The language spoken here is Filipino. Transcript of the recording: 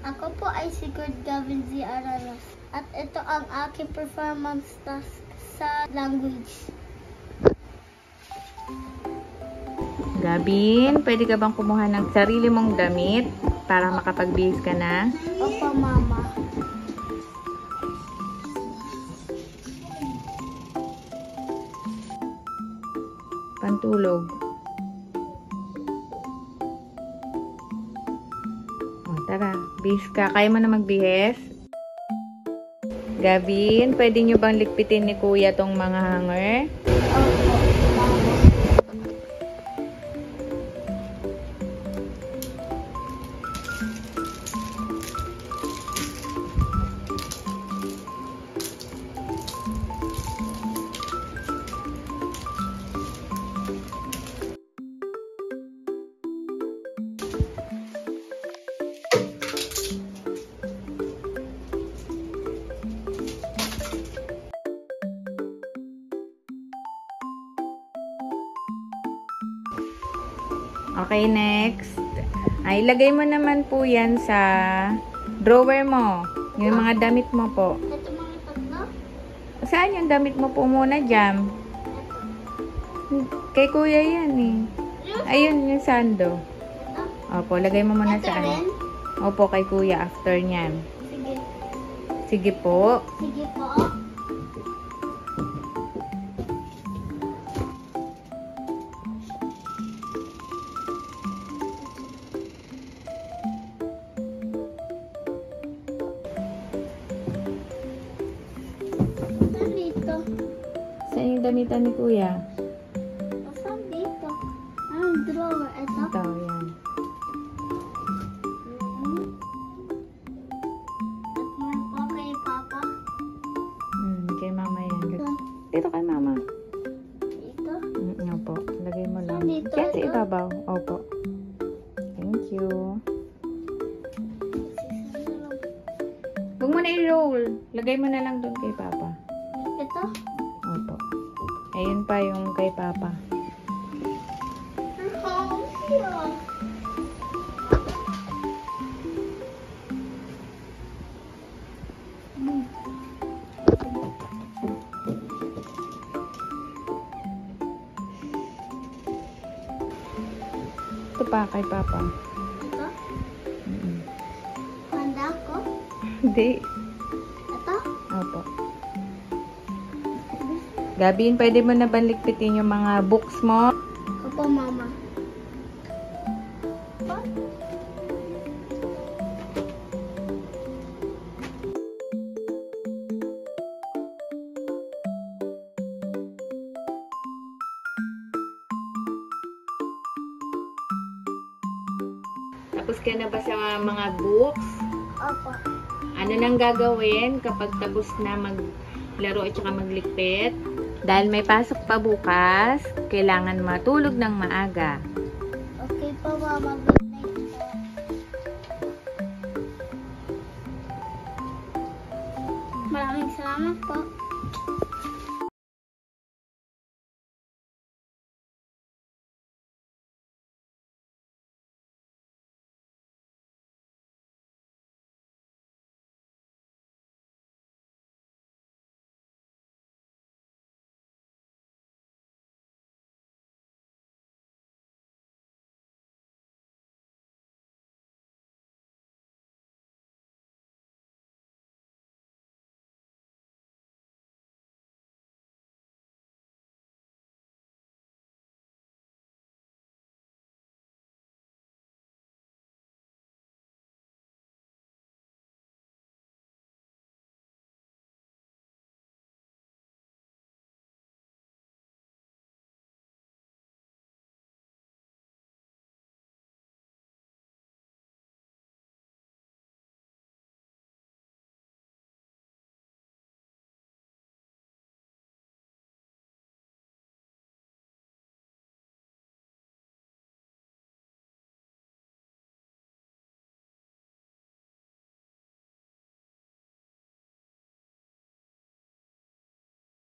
Ako po ay si Good Gavin Z. Araras. At ito ang aking performance task sa language. Gavin, pwede ka bang kumuha ng sarili mong damit para makapagbihis ka na? Opo, Mama. Pantulog. O, tara. Bihis ka. Kaya mo na magbihis? Gavin, pwede nyo bang ligpitin ni Kuya tong mga hanger? Opo, Mama. Okay, next. Ay, ilagay mo naman po yan sa drawer mo. Yung mga damit mo po. Ito mga tatlo. Saan yung damit mo po muna, Jam? Kay Kuya yan eh. Ayun, yung sando. Ito. Opo, lagay mo muna Ito sa ano. rin? Opo, kay Kuya after nyan. Sige. Sige po. Sige po. Saan dito? Saan yung damitan ni Kuya? Saan dito? Ang drawer. Ito. Ito, yan. At meron po kay Papa. Kay Mama yan. Dito kay Mama. Dito. Opo, lagay mo lang. Saan dito? Yan sa Ito? ibabaw. Opo. Thank you. Huwag mo na i-roll. Lagay mo na lang doon kay Papa. Ito? Opo. Ayun pa yung kay Papa. Ito pa kay Papa. Ito? Mm-mm. Handa ko? Hindi. Ito? Opo. Gabin, pwede mo na balikpitin yung mga books mo? Opo, Mama. Tapos ka na ba sa mga books? Opo. Ano nang gagawin kapag tapos na maglaro at saka maglikpit? Dahil may pasok pa bukas, kailangan matulog ng maaga. Okay po, Mama. Good night po. Maraming salamat po.